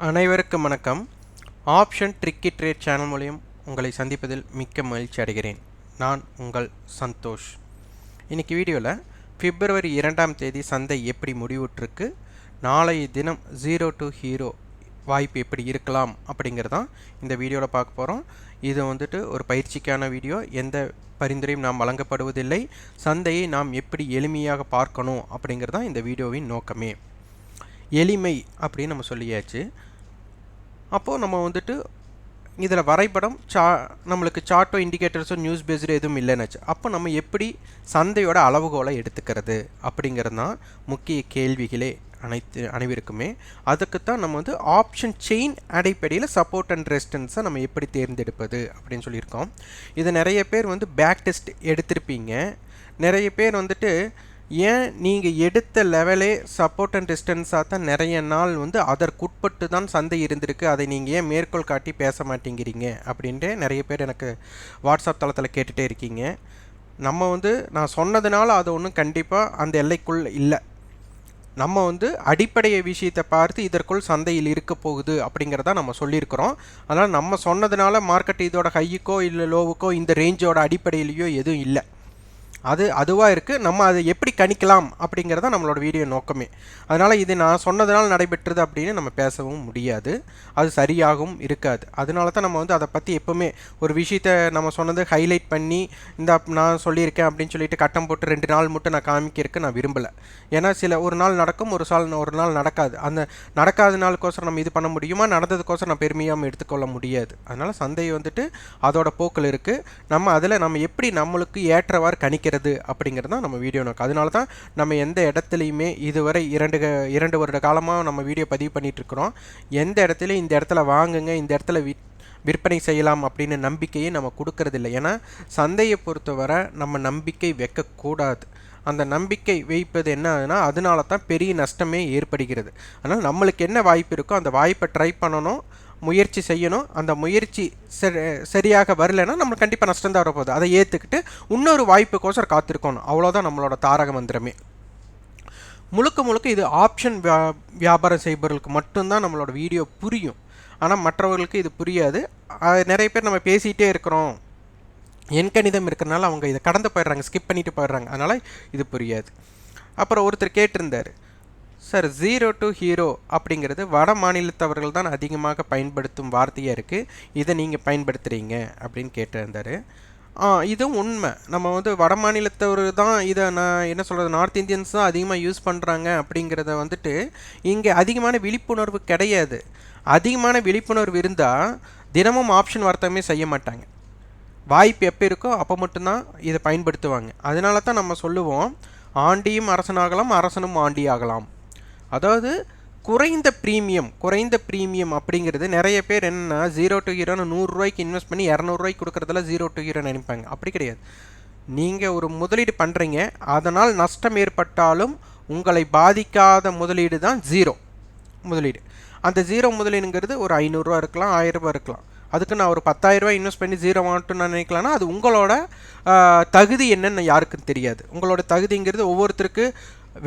அனைவருக்கும் வணக்கம். Option tricky trade channel மூலியம் உங்களை சந்திப்பதில் மிக்க மகிழ்ச்சி அடைகிறேன். நான் உங்கள் சந்தோஷ். இன்னைக்கு வீடியோவில் பிப்ரவரி 2ஆம் தேதி சந்தை எப்படி முடிவுற்றிருக்கு, நாளைய தினம் 0 to ஹீரோ வாய்ப்பு எப்படி இருக்கலாம் அப்படிங்கிறதான் இந்த வீடியோவில் பார்க்க போகிறோம். இது ஒரு பயிற்சிக்கான வீடியோ. எந்த பரிந்துரையும் நாம் வழங்கப்படுவதில்லை. சந்தையை நாம் எப்படி எளிமையாக பார்க்கணும் அப்படிங்கிறதான் இந்த வீடியோவின் நோக்கமே. எளிமை அப்படின்னு நம்ம சொல்லியாச்சு. அப்போது நம்ம இதில் வரைபடம் நம்மளுக்கு சார்ட்டோ இண்டிகேட்டர்ஸோ நியூஸ் பேஸ்டு எதுவும் இல்லைன்னாச்சு. அப்போ நம்ம எப்படி சந்தையோட அளவுகோலை எடுத்துக்கிறது அப்படிங்கிறது தான் முக்கிய கேள்விகளே அனைவருக்குமே. அதுக்குத்தான் நம்ம ஆப்ஷன் செயின் அடிப்படையில் சப்போர்ட் அண்ட் ரெசிஸ்டன்ஸை நம்ம எப்படி தேர்ந்தெடுப்பது அப்படின்னு சொல்லியிருக்கோம். இதை நிறைய பேர் பேக் டெஸ்ட் எடுத்திருப்பீங்க. நிறைய பேர் ஏன் நீங்கள் எடுத்த லெவலே சப்போர்ட் அண்ட் ரெசிஸ்டன்ஸாக தான் நிறைய நாள் அதற்குட்பட்டு தான் சந்தை இருந்திருக்கு, அதை நீங்கள் ஏன் மேற்கோள் காட்டி பேச மாட்டேங்கிறீங்க அப்படின்ட்டு நிறைய பேர் எனக்கு வாட்ஸ்அப் தளத்தில் கேட்டுகிட்டே இருக்கீங்க. நம்ம நான் சொன்னதுனால அது ஒன்றும் கண்டிப்பாக அந்த எல்லைக்குள் இல்லை. நம்ம அடிப்படை விஷயத்தை பார்த்து இதற்குள் சந்தையில் இருக்க போகுது அப்படிங்கிறத நம்ம சொல்லியிருக்கிறோம். அதனால் நம்ம சொன்னதுனால மார்க்கெட் இதோட ஹையுக்கோ இல்லை லோவுக்கோ இந்த ரேஞ்சோட அடிப்படையிலையோ எதுவும் இல்லை. அதுவாக இருக்குது. நம்ம அதை எப்படி கணிக்கலாம் அப்படிங்கிறத நம்மளோட வீடியோ நோக்கமே. அதனால் இது நான் சொன்னதுனால நடைபெற்றது அப்படின்னு நம்ம பேசவும் முடியாது, அது சரியாகவும் இருக்காது. அதனால தான் நம்ம அதை பற்றி எப்போவுமே ஒரு விஷயத்தை நம்ம சொன்னது ஹைலைட் பண்ணி நான் சொல்லியிருக்கேன் அப்படின்னு சொல்லிட்டு கட்டம் போட்டு 2 நாள் மட்டும் நான் காமிக்கிறதுக்கு நான் விரும்பலை. ஏன்னா ஒரு நாள் நடக்கும், ஒரு நாள் நடக்காது. அந்த நடக்காத நாளுக்கோசரம் நம்ம இது பண்ண முடியுமா, நடந்ததுக்கோசரம் நான் பெருமையாக எடுத்துக்கொள்ள முடியாது. அதனால் சந்தை அதோட போக்கில் இருக்குது. நம்ம அதில் நம்ம எப்படி நம்மளுக்கு ஏற்றவாறு கணிக்கிறது அப்படிங்கிறது தான் நம்ம வீடியோ நோக்கம். அதனால தான் நம்ம எந்த இடத்துலையுமே இதுவரை 2 வருட காலமாக நம்ம வீடியோ பதிவு பண்ணிட்டு இருக்கிறோம். எந்த இடத்துலையும் இந்த இடத்துல வாங்குங்க, இந்த இடத்துல விற்பனை செய்யலாம் அப்படின்னு நம்பிக்கையை நம்ம கொடுக்கறதில்லை. ஏன்னா சந்தையை பொறுத்தவரை நம்ம நம்பிக்கை வைக்கக்கூடாது. அந்த நம்பிக்கை வைப்பது என்ன ஆகுதுன்னா அதனால தான் பெரிய நஷ்டமே ஏற்படுகிறது. அதனால் நம்மளுக்கு என்ன வாய்ப்பு இருக்கோ அந்த வாய்ப்பை ட்ரை பண்ணணும், முயற்சி செய்யணும். அந்த முயற்சி சரியாக வரலைன்னா நம்மளுக்கு கண்டிப்பாக நஷ்டம் தான் வரப்போகுது. அதை ஏற்றுக்கிட்டு இன்னொரு வாய்ப்புக்கோசரம் காத்திருக்கணும். அவ்வளோதான் நம்மளோட தாரக மந்திரமே. முழுக்க இது ஆப்ஷன் வியாபாரம் செய்பவர்களுக்கு மட்டும்தான் நம்மளோட வீடியோ புரியும். ஆனால் மற்றவர்களுக்கு இது புரியாது. நிறைய பேர் நம்ம பேசிகிட்டே இருக்கிறோம், எண்கணிதம் இருக்கிறனால அவங்க இதை கடந்து போயிடுறாங்க, ஸ்கிப் பண்ணிட்டு போயிடுறாங்க. அதனால் இது புரியாது. அப்புறம் ஒருத்தர் கேட்டிருந்தார், சார் 0 to ஹீரோ அப்படிங்கிறது வட மாநிலத்தவர்கள் தான் அதிகமாக பயன்படுத்தும் வார்த்தையாக இருக்குது, இதை நீங்கள் பயன்படுத்துகிறீங்க அப்படின்னு கேட்டிருந்தார். இதுவும் உண்மை. நம்ம வட மாநிலத்தவர் தான் இதை நான் என்ன சொல்கிறது, நார்த் இந்தியன்ஸ் தான் அதிகமாக யூஸ் பண்ணுறாங்க அப்படிங்கிறத இங்கே அதிகமான விழிப்புணர்வு கிடையாது. அதிகமான விழிப்புணர்வு இருந்தால் தினமும் ஆப்ஷன் வர்த்தகமே செய்ய மாட்டாங்க. வாய்ப்பு எப்போ இருக்கோ அப்போ மட்டும்தான் இதை பயன்படுத்துவாங்க. அதனால தான் நம்ம சொல்லுவோம், ஆண்டியும் அரசனாகலாம், அரசனும் ஆண்டி ஆகலாம். அதாவது குறைந்த ப்ரீமியம் அப்படிங்கிறது நிறைய பேர் என்னன்னா 0 to ஹீரோன்னு 100 ரூபாய்க்கு இன்வெஸ்ட் பண்ணி 200 ரூபாய்க்கு கொடுக்குறதுல 0 to ஹீரோ நினைப்பாங்க. அப்படி கிடையாது. நீங்கள் ஒரு முதலீடு பண்ணுறீங்க, அதனால் நஷ்டம் ஏற்பட்டாலும் உங்களை பாதிக்காத முதலீடு தான் 0 முதலீடு. அந்த 0 முதலீடுங்கிறது ஒரு 500 ரூபா இருக்கலாம், 1000 ரூபா இருக்கலாம். அதுக்கு நான் ஒரு 10,000 ரூபாய் இன்வெஸ்ட் பண்ணி 0 வாங்கட்டும்னு நான் நினைக்கலாம்னா அது உங்களோட தகுதி என்னன்னு யாருக்கும் தெரியாது. உங்களோட தகுதிங்கிறது ஒவ்வொருத்தருக்கு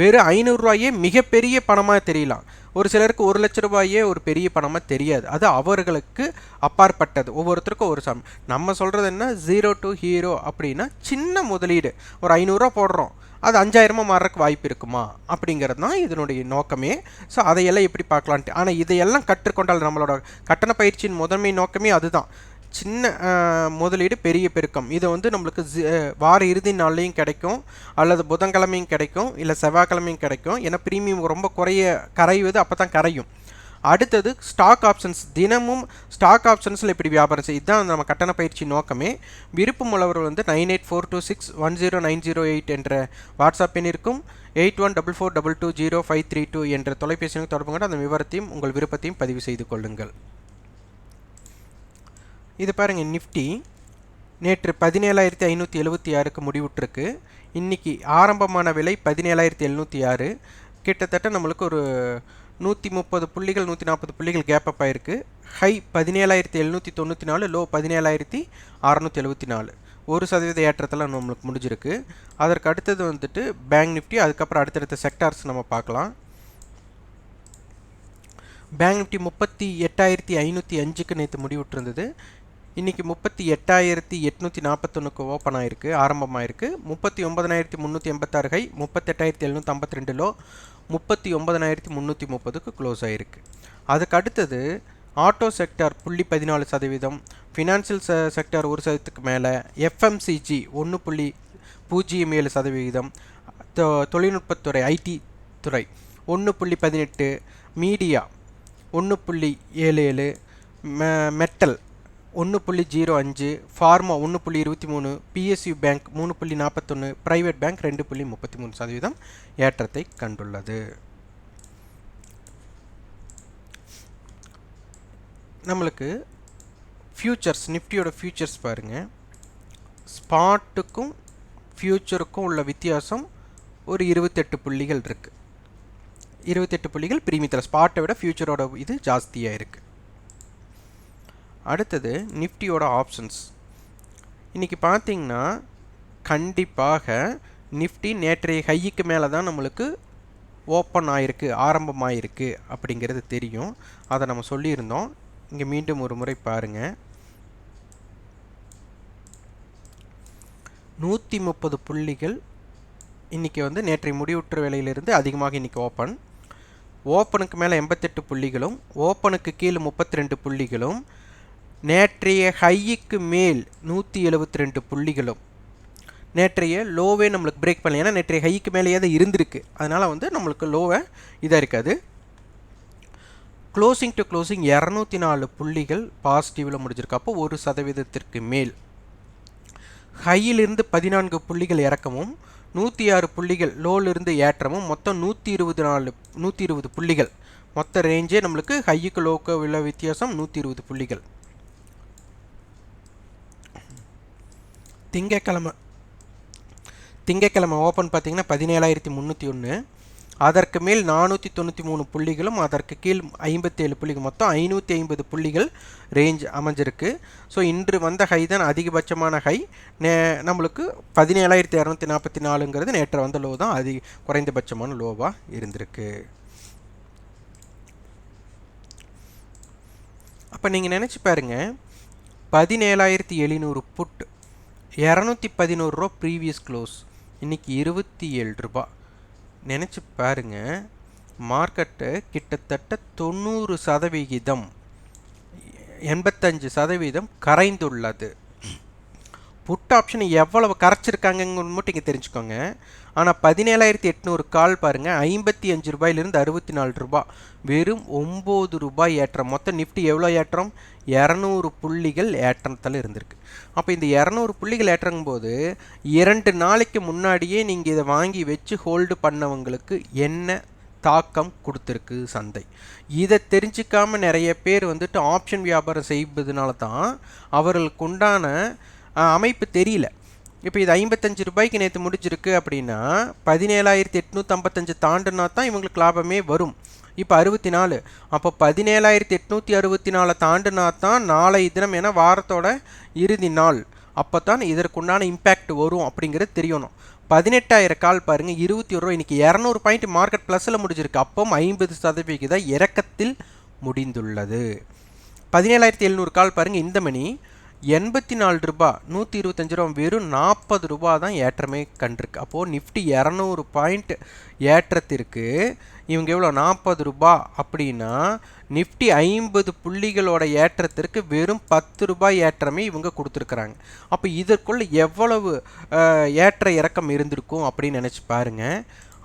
வெறும் 500 ரூபாயே மிகப்பெரிய பணமாக தெரியலாம், ஒரு சிலருக்கு 1 லட்ச ரூபாயே ஒரு பெரிய பணமாக தெரியாது. அது அவர்களுக்கு அப்பாற்பட்டது, ஒவ்வொருத்தருக்கும் ஒரு நம்ம சொல்கிறது என்ன, 0 to ஹீரோ அப்படின்னா சின்ன முதலீடு. ஒரு 500 ரூபா போடுறோம், அது 5000 மாறுறதுக்கு வாய்ப்பு இருக்குமா அப்படிங்கிறது தான் இதனுடைய நோக்கமே. ஸோ அதையெல்லாம் எப்படி பார்க்கலான்ட்டு. ஆனால் இதையெல்லாம் கற்றுக்கொண்டால் நம்மளோட கட்டண பயிற்சியின் முதன்மை நோக்கமே அதுதான். சின்ன முதலீடு பெரிய பெருக்கம். இது நம்மளுக்கு வார இறுதி நாள்லையும் கிடைக்கும், அல்லது புதன்கிழமையும் கிடைக்கும், இல்லை செவ்வாய்க்கிழமையும் கிடைக்கும். ஏன்னா ப்ரீமியம் ரொம்ப கரையுது, அப்போ தான் கரையும். அடுத்தது ஸ்டாக் ஆப்ஷன்ஸ். தினமும் ஸ்டாக் ஆப்ஷன்ஸில் எப்படி வியாபாரம் செய்யும், இதுதான் நம்ம கட்டண பயிற்சி நோக்கமே. விருப்பம் உள்ளவர் 984226109008 என்ற வாட்ஸ்அப் எண்ணிற்கும் 8144220532 என்ற தொலைபேசியில் தொடர்பு கொண்டு அந்த விவரத்தையும் உங்கள் விருப்பத்தையும் பதிவு செய்து கொள்ளுங்கள். இது பாருங்கள், நிஃப்டி நேற்று 17,576க்கு முடிவுற்றிருக்கு. இன்றைக்கி ஆரம்பமான விலை 17,706. கிட்டத்தட்ட நம்மளுக்கு ஒரு 130 புள்ளிகள் 140 புள்ளிகள் கேப் அப் ஆயிருக்கு. High 17,794, low 17,674. 1% ஏற்றத்தில் நம்மளுக்கு முடிஞ்சிருக்கு. அதற்கு அடுத்தது பேங்க் நிஃப்டி, அதுக்கப்புறம் அடுத்தடுத்த செக்டார்ஸ் நம்ம பார்க்கலாம். பேங்க் நிஃப்டி 38,505க்கு நேற்று முடிவுற்றிருந்தது. இன்றைக்கி 38,841க்கு ஓப்பன் ஆகிருக்கு, ஆரம்பமாயிருக்கு. 39,386 ஹை, 38,752 லோ, 39,330க்கு க்ளோஸ் ஆகிருக்கு. அதுக்கு அடுத்தது ஆட்டோ செக்டார் 0.14%, ஃபினான்சியல் செக்டார் 1%க்கு மேலே, எஃப்எம்சிஜி 1.07%, தொழில்நுட்பத்துறை ஐடி துறை 1.18, media 1.77, metal 1.05, pharma 1.23, PSU bank 3.41, private bank 2.33% ஏற்றத்தை கண்டுள்ளது. நம்மளுக்கு ஃபியூச்சர்ஸ், நிஃப்டியோட ஃபியூச்சர்ஸ் பாருங்கள். ஸ்பாட்டுக்கும் ஃபியூச்சருக்கும் உள்ள வித்தியாசம் ஒரு 28 புள்ளிகள் இருக்குது. 28 புள்ளிகள் பிரீமியத்தில், ஸ்பாட்டை விட ஃபியூச்சரோட இது ஜாஸ்தியாக இருக்குது. அடுத்தது நிஃப்டியோட ஆப்ஷன்ஸ். இன்றைக்கி பார்த்திங்கன்னா கண்டிப்பாக நிஃப்டி நேற்றைய ஹைக்கு மேலே தான் நம்மளுக்கு ஓப்பன் ஆகிருக்கு, ஆரம்பமாகிருக்கு அப்படிங்கிறது தெரியும். அதை நம்ம சொல்லியிருந்தோம். இங்கே மீண்டும் ஒரு முறை பாருங்கள். 130 புள்ளிகள் இன்றைக்கி நேற்றைய முடிவுற்ற வேலையிலிருந்து அதிகமாக இன்றைக்கி ஓப்பனுக்கு மேலே 88 புள்ளிகளும், ஓப்பனுக்கு கீழே 32 புள்ளிகளும், நேற்றைய ஹைக்கு மேல் 172 புள்ளிகளும். நேற்றைய லோவே நம்மளுக்கு பிரேக் பண்ணல, ஏன்னா நேற்றைய ஹைக்கு மேலேயே தான் இருந்திருக்கு. அதனால் நம்மளுக்கு லோவை இதாக இருக்காது. க்ளோசிங் டு க்ளோசிங் 204 புள்ளிகள் பாசிட்டிவில் முடிஞ்சிருக்கு. அப்போ 1% மேல். ஹையிலிருந்து 14 புள்ளிகள் இறக்கமும், 106 புள்ளிகள் லோலிருந்து ஏற்றமும், மொத்தம் 120 புள்ளிகள். மொத்த ரேஞ்சே நம்மளுக்கு ஹைக்கு லோக்கு உள்ள வித்தியாசம் 120 புள்ளிகள். திங்கக்கிழமை ஓப்பன் பார்த்திங்கன்னா 17,301, அதற்கு மேல் 493 புள்ளிகளும், அதற்கு கீழ் 57 புள்ளிகள், மொத்தம் 550 புள்ளிகள் ரேஞ்ச் அமைஞ்சிருக்கு. ஸோ இன்று வந்த ஹை தான் அதிகபட்சமான ஹை. நம்மளுக்கு 17,244ங்கிறது நேற்று வந்த லோ தான் குறைந்தபட்சமான லோவாக இருந்திருக்கு. அப்போ நீங்கள் நினச்சி பாருங்கள், 17,700 புட், 211 ரூபா ப்ரீவியஸ் க்ளோஸ், இன்றைக்கி 27 ரூபா. நினச்சி பாருங்கள், மார்க்கெட்டு கிட்டத்தட்ட 90%, 85% கரைந்துள்ளது. புட் ஆப்ஷன் எவ்வளவு கரைச்சிருக்காங்கன்னு மட்டும் இங்கே தெரிஞ்சுக்கோங்க. ஆனால் 17,800 கால் பாருங்கள், 55 ரூபாயிலிருந்து 64 ரூபா, வெறும் 9 ரூபாய் ஏற்றம். மொத்தம் நிஃப்டி எவ்வளோ ஏற்றம்? 200 புள்ளிகள் ஏற்றத்தில் இருந்திருக்கு. அப்போ இந்த 200 புள்ளிகள் ஏற்றங்கும்போது 2 நாளைக்கு முன்னாடியே நீங்கள் இதை வாங்கி வச்சு ஹோல்டு பண்ணவங்களுக்கு என்ன தாக்கம் கொடுத்துருக்கு சந்தை? இதை தெரிஞ்சிக்காமல் நிறைய பேர் ஆப்ஷன் வியாபாரம் செய்வதனால தான் அவர்களுக்கு உண்டான அமைப்பு தெரியல. இப்போ இது 55 ரூபாய்க்கு நேற்று முடிஞ்சிருக்கு அப்படின்னா 17,855 தாண்டினா தான் இவங்களுக்கு லாபமே வரும். இப்போ 64, அப்போ 17,864 தாண்டினா தான் நாளை தினம், ஏன்னா வாரத்தோட இறுதி நாள், அப்போ தான் இதற்குண்டான இம்பேக்ட் வரும் அப்படிங்கிறது தெரியணும். 18,000 கால் பாருங்கள், 21 ரூபா. இன்றைக்கி 200 பாயிண்ட் மார்க்கெட் ப்ளஸில் முடிஞ்சிருக்கு. அப்போ 50% இறக்கத்தில் முடிந்துள்ளது. 17,700 கால் பாருங்கள், இந்த மணி 84 ரூபா, 125 ரூபா, வெறும் 40 ரூபா தான் ஏற்றமே கண்டிருக்கு. அப்போது நிஃப்டி 200 பாயிண்ட் ஏற்றத்திற்கு இவங்க எவ்வளோ? 40 ரூபா. அப்படின்னா நிஃப்டி 50 புள்ளிகளோட ஏற்றத்திற்கு வெறும் 10 ரூபாய் ஏற்றமே இவங்க கொடுத்துருக்குறாங்க. அப்போ இதற்குள்ள எவ்வளவு ஏற்ற இறக்கம் இருந்திருக்கும் அப்படின்னு நினச்சி பாருங்கள்.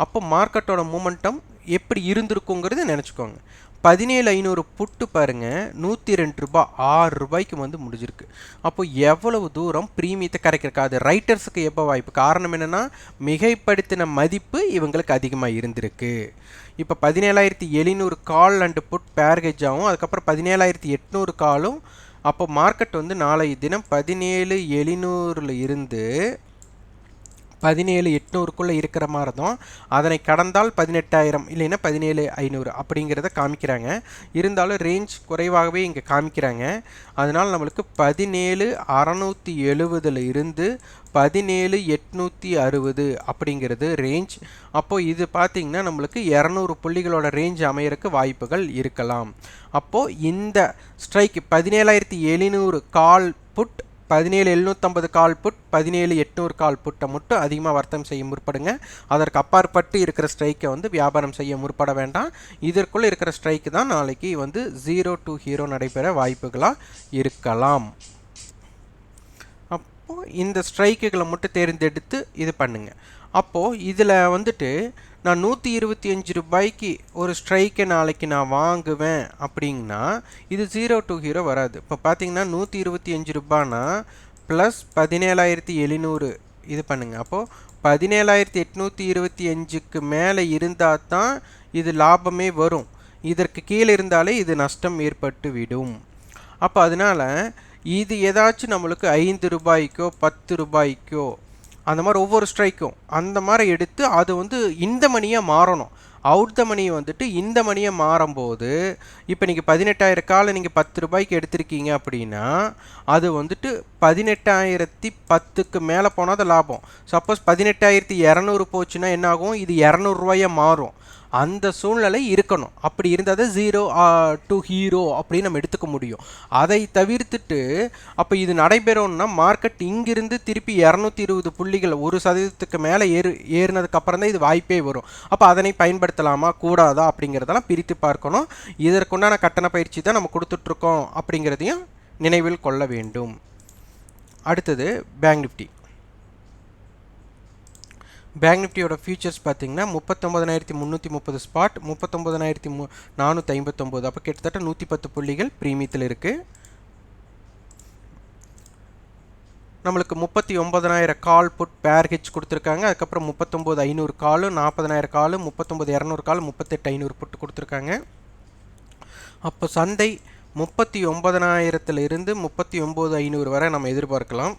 அப்போ மார்க்கெட்டோட மூமெண்டம் எப்படி இருந்திருக்குங்கிறது நினச்சிக்கோங்க. 17,500 புட்டு பாருங்கள், 102 ரூபா, 6 ரூபாய்க்கு முடிஞ்சிருக்கு. அப்போ எவ்வளவு தூரம் ப்ரீமியத்தை கரைக்கிறக்கா? அது ரைட்டர்ஸுக்கு எப்போ வாய்ப்பு? காரணம் என்னென்னா, மிகைப்படுத்தின மதிப்பு இவங்களுக்கு அதிகமாக இருந்திருக்கு. இப்போ 17,700 கால் அண்டு புட் பேர்கேஜ் ஆகும், அதுக்கப்புறம் 17,800 காலும். அப்போ மார்க்கெட் நாளை தினம் 17,700 இருந்து 17,800க்குள்ளே இருக்கிற மாதிரி தான். அதனை கடந்தால் 18,000 இல்லைன்னா 17,500 அப்படிங்கிறத காமிக்கிறாங்க. இருந்தாலும் ரேஞ்ச் குறைவாகவே இங்கே காமிக்கிறாங்க. அதனால் நம்மளுக்கு 17,670 இருந்து 17,860 அப்படிங்கிறது ரேஞ்ச். அப்போது இது பார்த்திங்கன்னா நம்மளுக்கு 200 புள்ளிகளோட ரேஞ்ச் அமையறதுக்கு வாய்ப்புகள் இருக்கலாம். அப்போது இந்த strike 17,700 call put, 17,750 call put, 17,800 call புட்டை மட்டும் அதிகமாக வர்த்தகம் செய்ய முற்படுங்க. அதற்கு அப்பாற்பட்டு இருக்கிற ஸ்ட்ரைக்கை வந்து வியாபாரம் செய்ய முற்பட வேண்டாம். இதற்குள்ளே இருக்கிற ஸ்ட்ரைக்கு தான் நாளைக்கு வந்து 0 to ஹீரோ நடைபெற வாய்ப்புகளாக இருக்கலாம். அப்போது இந்த ஸ்ட்ரைக்குகளை மட்டும் தேர்ந்தெடுத்து இது பண்ணுங்க. அப்போது இதில் வந்துட்டு நான் 125 ரூபாய்க்கு ஒரு ஸ்ட்ரைக்கை நாளைக்கு நான் வாங்குவேன் அப்படிங்கன்னா இது 0 to ஹீரோ வராது. இப்போ பார்த்தீங்கன்னா 125 ரூபானா ப்ளஸ் 17,700 இது பண்ணுங்கள். அப்போது 17,825க்கு மேலே இருந்தால் தான் இது லாபமே வரும். இதற்கு கீழே இருந்தாலே இது நஷ்டம் ஏற்பட்டு விடும். அப்போ அதனால் இது ஏதாச்சும் நம்மளுக்கு 5 ரூபாய்க்கோ 10 ரூபாய்க்கோ அந்த மாதிரி ஒவ்வொரு ஸ்ட்ரைக்கும் அந்த மாதிரி எடுத்து அது வந்து இந்த மணியாக மாறணும். அவுட் த மணி வந்துட்டு இந்த மணியை மாறும்போது இப்போ நீங்கள் 18,000 காலை நீங்கள் 10 ரூபாய்க்கு எடுத்திருக்கீங்க அப்படின்னா அது வந்துட்டு 18,010க்கு மேலே போனால் தான் லாபம். சப்போஸ் 18,200 போச்சுன்னா என்ன ஆகும்? இது 200 ரூபாயாக மாறும். அந்த சூழ்நிலை இருக்கணும். அப்படி இருந்தால் தான் 0 to ஹீரோ அப்படின்னு நம்ம எடுத்துக்க முடியும். அதை தவிர்த்துட்டு அப்போ இது நடைபெறும்னா மார்க்கெட் இங்கிருந்து திருப்பி 220 புள்ளிகள் 1% மேலே ஏறினதுக்கப்புறம் தான் இது வாய்ப்பே வரும். அப்போ அதனை பயன்படுத்தலாமா கூடாதா அப்படிங்கிறதெல்லாம் பிரித்து பார்க்கணும். இதற்குண்டான கட்டண பயிற்சி தான் நம்ம கொடுத்துட்ருக்கோம் அப்படிங்கிறதையும் நினைவில் கொள்ள வேண்டும். அடுத்தது பேங்க் நிஃப்டி. பேங்க் நிஃப்டியோட ஃபியூச்சர்ஸ் பார்த்தீங்கன்னா 39,330 ஸ்பாட், 39,459. அப்போ கிட்டத்தட்ட 110 புள்ளிகள் ப்ரீமியத்தில் இருக்குது. நம்மளுக்கு 39,000 கால் புட் பேர் ஹெட்ஜ் கொடுத்துருக்காங்க. அதுக்கப்புறம் 39,500 காலு, 40,000 காலு, 39,200 கால், 38,500 புட்டு கொடுத்துருக்காங்க. அப்போ சந்தை 39,000 39,500 வரை நம்ம எதிர்பார்க்கலாம்.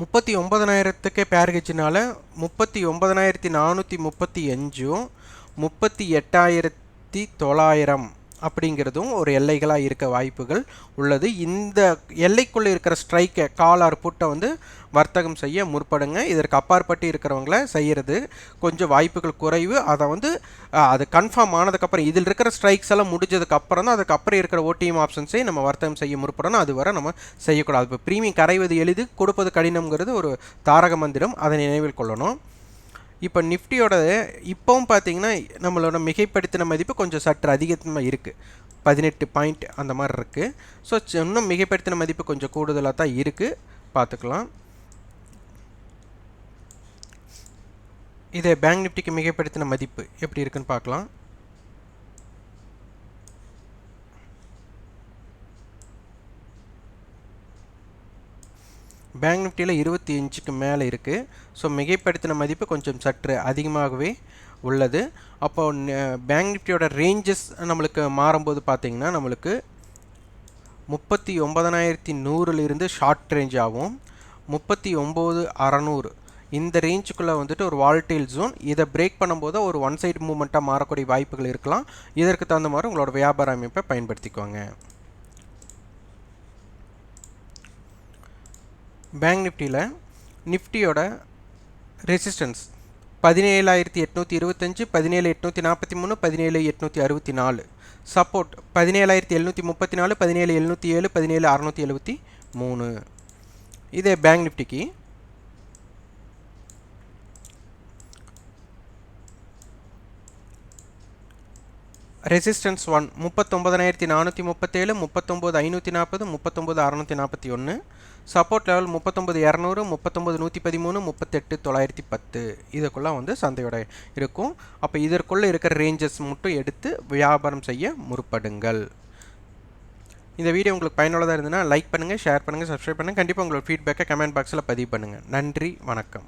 39,000க்கே பேர் ஹெட்ஜ்னால 39,435 38,900 அப்படிங்கிறதும் ஒரு எல்லைகளாக இருக்க வாய்ப்புகள் உள்ளது. இந்த எல்லைக்குள்ளே இருக்கிற ஸ்ட்ரைக்கை கால் ஆர் புட்டை வந்து வர்த்தகம் செய்ய முற்படுங்க. இதற்கு அப்பாற்பட்டு இருக்கிறவங்கள செய்கிறது கொஞ்சம் வாய்ப்புகள் குறைவு. அதை வந்து அது கன்ஃபார்ம் ஆனதுக்கப்புறம் இதில் இருக்கிற ஸ்ட்ரைக்ஸ் எல்லாம் முடிஞ்சதுக்கப்புறம் தான் அதுக்கப்புறம் இருக்கிற ஓடிஎம் ஆப்ஷன்ஸை நம்ம வர்த்தகம் செய்ய முற்படணும். அதுவரை நம்ம செய்யக்கூடாது. இப்போ ப்ரீமியம் கரைவது எளிது, கொடுப்பது கடினம்ங்கிறது ஒரு தாரக மந்திரம், அதை நினைவில் கொள்ளணும். இப்போ நிஃப்டியோட இப்போவும் பார்த்தீங்கன்னா நம்மளோட மிகைப்படுத்தின மதிப்பு கொஞ்சம் சற்று அதிகமாக இருக்குது, 18 பாயிண்ட் அந்த மாதிரி இருக்குது. ஸோ இன்னும் மிகைப்படுத்தின மதிப்பு கொஞ்சம் கூடுதலாக தான் இருக்குது, பார்த்துக்கலாம். இதே பேங்க் நிஃப்டிக்கு மிகைப்படுத்தின மதிப்பு எப்படி இருக்குன்னு பார்க்கலாம். பேங்க் நிஃப்டியில் 25க்கு மேலே இருக்குது. ஸோ மிகைப்படுத்தின மதிப்பு கொஞ்சம் சற்று அதிகமாகவே உள்ளது. அப்போ பேங்க் நிஃப்டியோட ரேஞ்சஸ் நம்மளுக்கு மாறும்போது பார்த்திங்கன்னா நம்மளுக்கு 39,100 ஷார்ட் ரேஞ்ச் ஆகும், 39,600 இந்த ரேஞ்சுக்குள்ளே வந்துட்டு ஒரு வால்டைல் ஜோன். இதை பிரேக் பண்ணும்போது ஒரு ஒன் சைடு மூவ்மெண்ட்டாக மாறக்கூடிய வாய்ப்புகள் இருக்கலாம். இதற்கு தகுந்த மாதிரி உங்களோட வியாபார அமைப்பை பயன்படுத்திக்குவாங்க. பேங்க் நிஃப்டியில் நிஃப்டியோட ரெசிஸ்டன்ஸ் 17,825, 17,843, 17,864. சப்போர்ட் 17,734, 17,707, 17,673. இதே பேங்க் நிஃப்டிக்கு ரெசிஸ்டன்ஸ் 1 39,437, 39,540, 39,641. Support level 39,200, 39,113, 38,910. இதுக்குள்ளே வந்து சந்தையோட இருக்கும். அப்போ இதற்குள்ளே இருக்கிற ரேஞ்சஸ் மட்டும் எடுத்து வியாபாரம் செய்ய முற்படுங்கள். இந்த வீடியோ உங்களுக்கு பயனுள்ளதாக இருந்ததுன்னா லைக் பண்ணுங்கள், ஷேர் பண்ணுங்கள், சப்ஸ்கிரைப் பண்ணுங்கள். கண்டிப்பாக உங்களோட ஃபீட்பேக்கை கமெண்ட் பாக்ஸில் பதிவு பண்ணுங்கள். நன்றி, வணக்கம்.